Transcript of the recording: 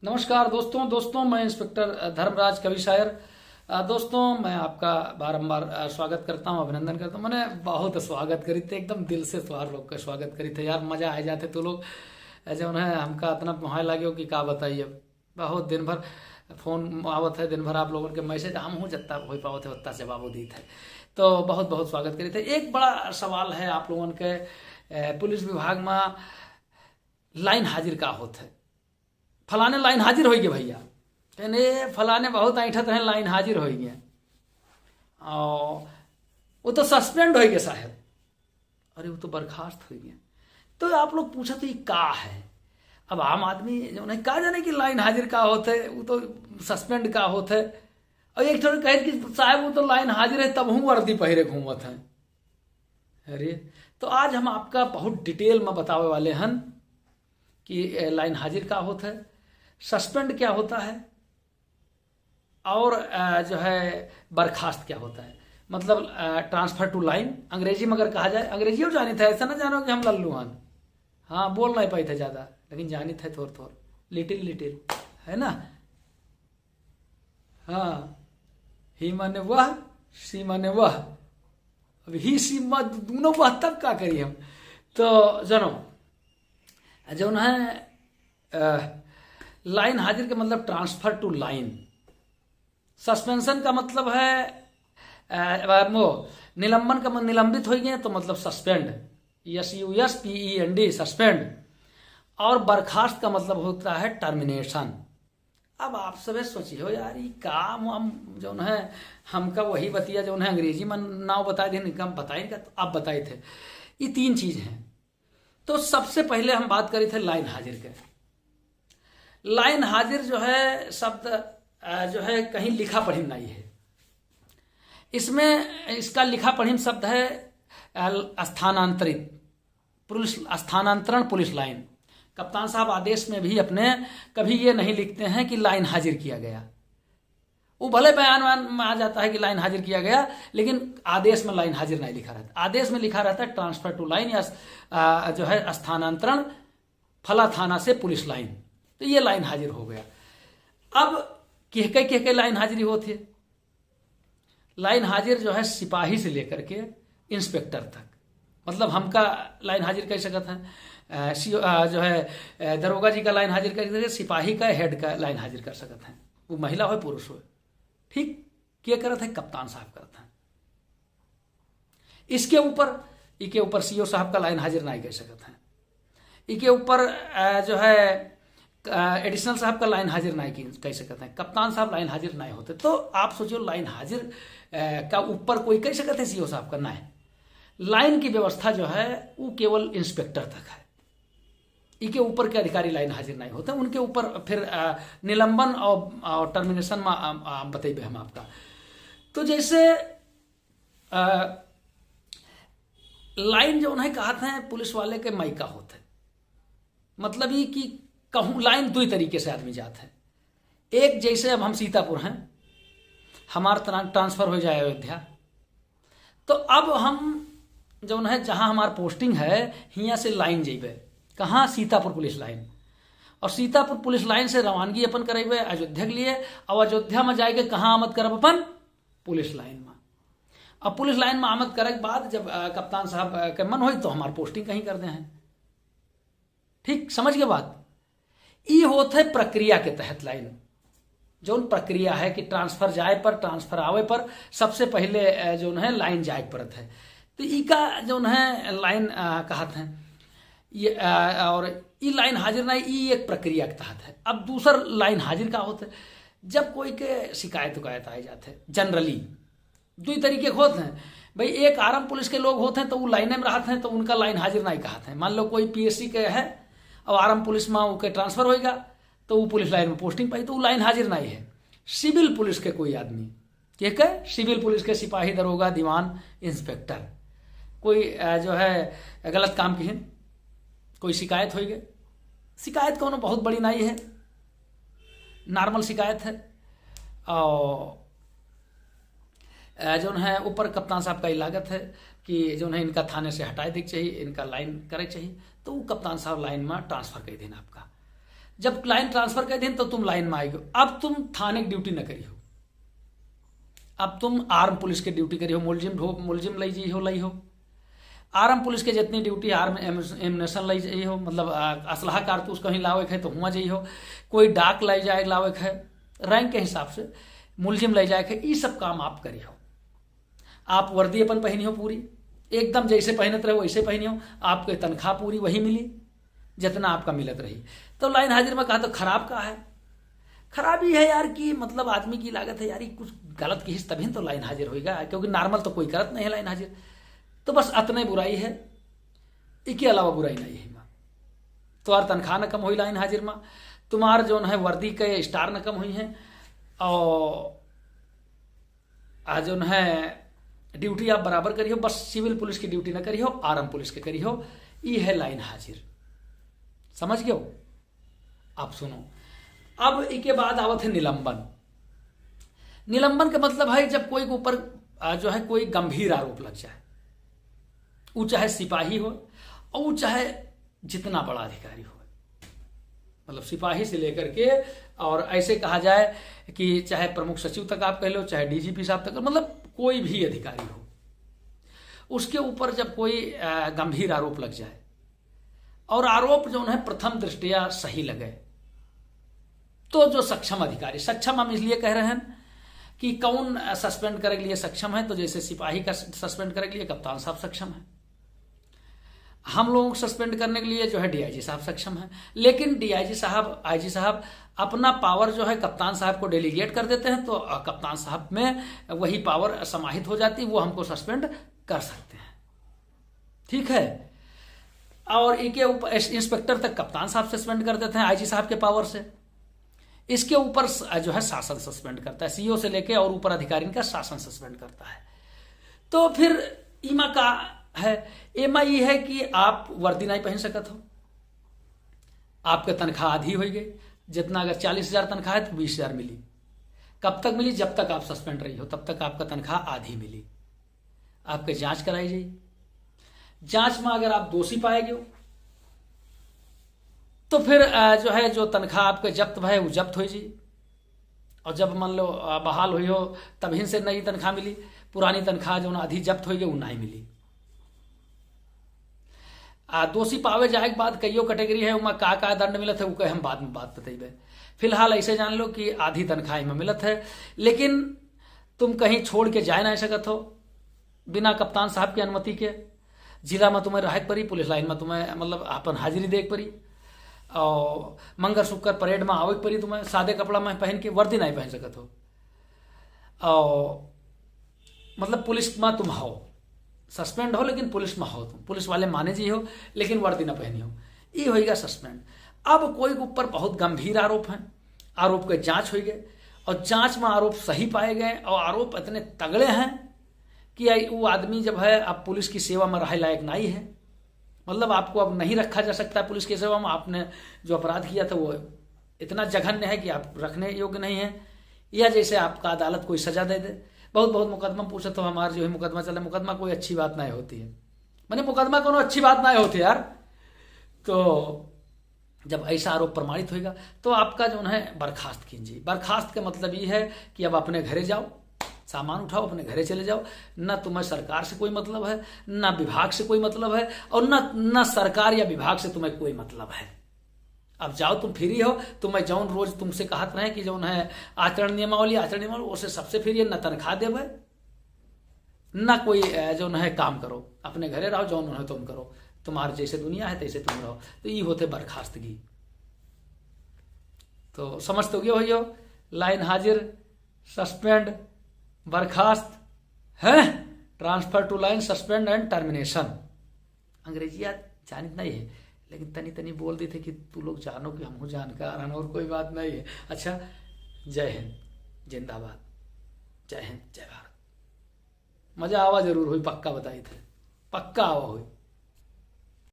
नमस्कार दोस्तों मैं इंस्पेक्टर धर्मराज कवि शायर। दोस्तों मैं आपका बारंबार स्वागत करता हूं, अभिनंदन करता हूं। मैंने बहुत स्वागत करी थे, एकदम दिल से सवार लोग का स्वागत करी थे यार, मजा आ जाते तो लोग जो है हमका इतना मोह लगे कि का बताइए। बहुत दिन भर फोन आवत है, दिन भर आप लोगों के मैसेज हम हूँ जितना हो पावत है उतना जवाब दी थे, तो बहुत बहुत स्वागत करी थे। एक बड़ा सवाल है आप लोगों के, पुलिस विभाग में लाइन हाजिर का होते है। फलाने लाइन हाजिर होगी भैया, कहने फलाने बहुत ऐठत हैं लाइन हाजिर होगी, और वो तो सस्पेंड होगी साहब, अरे वो तो बर्खास्त हो गया। तो आप लोग पूछा तो ये का है। अब आम आदमी जो नहीं का जाने कि लाइन हाजिर का होते, वो तो सस्पेंड का होते। और एक थोड़ा कहे कि साहब वो तो लाइन हाजिर है तब हूँ वर्दी पहरे घूमत हैं। अरे तो आज हम आपका बहुत डिटेल में बतावे वाले हैं कि लाइन हाजिर का होता है, सस्पेंड क्या होता है, और जो है बर्खास्त क्या होता है। मतलब ट्रांसफर टू लाइन अंग्रेजी में अगर कहा जाए, अंग्रेजी हो जानी था, ऐसा ना जानो कि हम लल्लू हन। हाँ बोल नहीं पाई थे ज़्यादा, लेकिन जानी थे थोड़ थोड़, लिटिल लिटिल, है ना। हाँ, ही माने वह, सी माने वह। अब ही सी मत दोनों वह तब का करिए हम। तो जानो जो है लाइन हाजिर का मतलब ट्रांसफर टू लाइन। सस्पेंशन का मतलब है वो निलंबन का निलंबित हो गए तो मतलब सस्पेंड, SUSPEND सस्पेंड। और बर्खास्त का मतलब होता है टर्मिनेशन। अब आप सब सोचिए हो यार ये काम हम जो है हमका वही बतिया जो है अंग्रेजी में नाव बताए थे, निकम बताए तो आप बताए थे। ये तीन चीज हैं। तो सबसे पहले हम बात करी थे लाइन हाजिर के। लाइन हाजिर जो है शब्द जो है कहीं लिखा पढ़ी नहीं है। इसमें इसका लिखा पढ़ी शब्द है स्थानांतरित पुलिस, स्थानांतरण पुलिस लाइन। कप्तान साहब आदेश में भी अपने कभी ये नहीं लिखते हैं कि लाइन हाजिर किया गया। वो भले बयान में आ जाता है कि लाइन हाजिर किया गया, लेकिन आदेश में लाइन हाजिर नहीं लिखा रहता। आदेश में लिखा रहता है ट्रांसफर टू लाइन या जो है स्थानांतरण फला थाना से पुलिस लाइन। तो ये लाइन हाजिर हो गया। अब कह लाइन हाजिरी होती है। लाइन हाजिर जो है सिपाही से लेकर के इंस्पेक्टर तक, मतलब हमका लाइन हाजिर कर सकते हैं। जो है दरोगा जी का लाइन हाजिर कर सकते हैं, सिपाही का हेड का लाइन हाजिर कर सकते हैं, वो महिला हो पुरुष हो। ठीक क्या करते हैं, कप्तान साहब करते हैं। इसके ऊपर CO साहब का लाइन हाजिर नहीं कर सकते हैं। इसके ऊपर जो है एडिशनल साहब का लाइन हाजिर नहीं कह सकते हैं। कप्तान साहब लाइन हाजिर नहीं होते। तो आप सोचो लाइन हाजिर का ऊपर कोई कह सकते हैं CO साहब का नहीं। लाइन की व्यवस्था जो है वो केवल इंस्पेक्टर तक है। इसके ऊपर के अधिकारी लाइन हाजिर नहीं होते। उनके ऊपर फिर निलंबन और टर्मिनेशन में बतेबे हम आपका। तो जैसे लाइन जो उन्हें कहते हैं पुलिस वाले के मायका होते, मतलब ये कि कहूँ लाइन दो तरीके से आदमी जाते हैं। एक जैसे अब हम सीतापुर हैं, हमारा ट्रांसफर हो जाए अयोध्या, तो अब हम जो है जहाँ हमार पोस्टिंग है हियाँ से लाइन जेबे कहाँ, सीतापुर पुलिस लाइन। और सीतापुर पुलिस लाइन से रवानगी अपन करेबे अयोध्या के लिए, और अयोध्या में जाएके कहाँ आमद करब अपन, पुलिस लाइन में। अब पुलिस लाइन में आमद करे के बाद जब कप्तान साहब के मन हो तो हमार पोस्टिंग कहीं कर दे हैं। ठीक समझ गए बात। ये होते है प्रक्रिया के तहत लाइन, जो प्रक्रिया है कि ट्रांसफर जाए पर, ट्रांसफर आवे पर सबसे पहले जो है लाइन जाए पड़ता है। तो इसका जो है लाइन कहते हैं ये, और ये लाइन हाजिर नहीं, ये एक प्रक्रिया के तहत है। अब दूसर लाइन हाजिर का होता है जब कोई के शिकायत आ जाते हैं। जनरली दो तरीके के होते हैं भाई। एक आर्म पुलिस के लोग होते हैं तो वो लाइने में रहते हैं, तो उनका लाइन हाजिर नहीं कहते हैं। मान लो कोई PSC के है और आर्म पुलिस में वो ट्रांसफर होएगा तो वो पुलिस लाइन में पोस्टिंग पाई, तो वो लाइन हाजिर नहीं है। सिविल पुलिस के कोई आदमी ठीक है, सिविल पुलिस के सिपाही, दरोगा, दीवान, इंस्पेक्टर, कोई जो है गलत काम की है, कोई शिकायत हो गई, शिकायत कोनो बहुत बड़ी नहीं है, नॉर्मल शिकायत है, और जो है ऊपर कप्तान साहब का लागत है कि जो है इनका थाने से हटाए देना चाहिए, इनका लाइन करे चाहिए, तो वो कप्तान साहब लाइन में ट्रांसफर कर देना आपका। जब लाइन ट्रांसफर कर दिन तो तुम लाइन में आएगी। अब तुम थाने की ड्यूटी न करी हो, अब तुम आर्म पुलिस के ड्यूटी करी हो, मुलजिम लई जी हो लई हो। आर्म पुलिस के जितनी ड्यूटी आर्म एमिनेशन लई जाइ हो, मतलब असलहा कारतूस कहीं लावे है तो हुआ जाइ हो, कोई डाक लाई जाए लावे है रैंक के हिसाब से, मुलजिम लाई जाए है, ये सब काम आप करी हो। आप वर्दी अपन पहनी हो पूरी एकदम जैसे पहनत रहे वैसे पहनी हो, आपके तनख्वाह पूरी वही मिली जितना आपका मिलत रही। तो लाइन हाजिर में कहा तो खराब का है, खराबी है यार कि मतलब आदमी की लागत है यार, कुछ गलत की तभी तो लाइन हाजिर होगा, क्योंकि नॉर्मल तो कोई करत नहीं है लाइन हाजिर। तो बस अतने बुराई है, इसके अलावा बुराई नहीं है। तुम्हार तनख्वाह न कम हुई लाइन हाजिर में, तुम्हार जो है वर्दी के स्टार न कम हुई है, और जो है ड्यूटी आप बराबर करी हो, बस सिविल पुलिस की ड्यूटी न करी हो, आर्म पुलिस के करी हो। ये है लाइन हाजिर, समझ गए हो। आप सुनो, अब इसके बाद आवत है निलंबन। निलंबन का मतलब है जब कोई के ऊपर जो है कोई गंभीर आरोप लग जाए, वो चाहे सिपाही हो और वो चाहे जितना बड़ा अधिकारी हो, मतलब सिपाही से लेकर के और ऐसे कहा जाए कि चाहे प्रमुख सचिव तक आप कह लो, चाहे डीजीपी साहब तक, मतलब कोई भी अधिकारी हो, उसके ऊपर जब कोई गंभीर आरोप लग जाए और आरोप जो है प्रथम दृष्टया सही लगे, तो जो सक्षम अधिकारी, सक्षम हम इसलिए कह रहे हैं कि कौन सस्पेंड करने के लिए सक्षम है, तो जैसे सिपाही का सस्पेंड करने के लिए कप्तान साहब सक्षम है, हम लोगों को सस्पेंड करने के लिए जो है डीआईजी साहब सक्षम है। लेकिन डीआईजी साहब, आईजी साहब अपना पावर जो है कप्तान साहब को डेलीगेट कर देते हैं, तो कप्तान साहब में वही पावर समाहित हो जाती है, वो हमको सस्पेंड कर सकते हैं, ठीक है। और इनके ऊपर इंस्पेक्टर तक कप्तान साहब सस्पेंड कर देते हैं आईजी साहब के पावर से। इसके ऊपर जो है शासन सस्पेंड करता है, सीओ से लेके और ऊपर अधिकारी का शासन सस्पेंड करता है। तो फिर ईमा का है, एमा ये है कि आप वर्दी नहीं पहन सकत हो, आपके तनख्वाह आधी हो गई, जितना अगर 40,000 तनख्वाह है तो 20,000 मिली। कब तक मिली? जब तक आप सस्पेंड रही हो तब तक आपका तनख्वाह आधी मिली। आपके जांच कराई जाए, जांच में अगर आप दोषी पाए गए तो फिर जो है जो तनख्वाह आपके जब्त है वो जब्त हो जाए, और जब मान लो बहाल हुई हो तभी से नई तनख्वाह मिली, पुरानी तनख्वाह जो आधी जब्त हो गई वो नहीं मिली। दोषी पावे जाए के बाद कईयो कैटेगरी है, उमा का दंड मिलत है वो कहे हम बाद में बात बतेबे। फिलहाल ऐसे जान लो कि आधी तनख्वाह में मिलत है, लेकिन तुम कहीं छोड़ के जा नहीं सकत हो बिना कप्तान साहब की अनुमति के। जिला में तुम्हें रहे पड़ी, पुलिस लाइन में तुम्हें मतलब अपन हाजिरी दे पड़ी, और मंगल शुक्र परेड में आवे पड़ी, तुम्हें सादे कपड़ा में पहन के, वर्दी नहीं पहन सकत हो। और मतलब पुलिस में तुम हो, सस्पेंड हो लेकिन पुलिस में हो, तुम पुलिस वाले माने जी हो लेकिन वर्दी ना पहनी हो, ये होगा सस्पेंड। अब कोई के ऊपर बहुत गंभीर आरोप है, आरोप के जांच हो गए और जांच में आरोप सही पाए गए, और आरोप इतने तगड़े हैं कि वो आदमी जब है अब पुलिस की सेवा में रहे लायक नहीं है, मतलब आपको अब नहीं रखा जा सकता पुलिस की सेवा में। आपने जो अपराध किया था वो इतना जघन्य है कि आप रखने योग्य नहीं है, या जैसे आपका अदालत कोई सजा दे दे। बहुत बहुत मुकदमा पूछे तो हमारे जो है मुकदमा चले, मुकदमा कोई अच्छी बात नहीं होती है, मैंने मुकदमा कोनो अच्छी बात नहीं होती यार। तो जब ऐसा आरोप प्रमाणित होगा तो आपका जो है बर्खास्त कीजिए। बर्खास्त का मतलब ये है कि अब अपने घरे जाओ, सामान उठाओ, अपने घरे चले जाओ, न तुम्हें सरकार से कोई मतलब है, न विभाग से कोई मतलब है, और न सरकार या विभाग से तुम्हें कोई मतलब है। अब जाओ, तुम फ्री हो, तुम्हें जौन रोज तुमसे कहत रहे कि जौन है आचरण नियमावली उससे सबसे फ्री है, न तनख्वाह देवे न कोई जौन है काम करो, अपने घरे रहो, जौन है तुम करो, तुम्हारे जैसे दुनिया है तैसे तुम रहो। तो ये होते बर्खास्तगी। तो समझते हो हो लाइन हाजिर, सस्पेंड, बर्खास्त है, transfer to line, suspend and termination. अंग्रेजी जानित नहीं है लेकिन तनी तनी बोल दी थे कि तू लोग जानो कि हम जानकार हैं, और कोई बात नहीं है। अच्छा, जय हिंद, जिंदाबाद, जय हिंद, जय भारत। मजा आवा जरूर हुई, पक्का बताई थे, पक्का आवा हुई।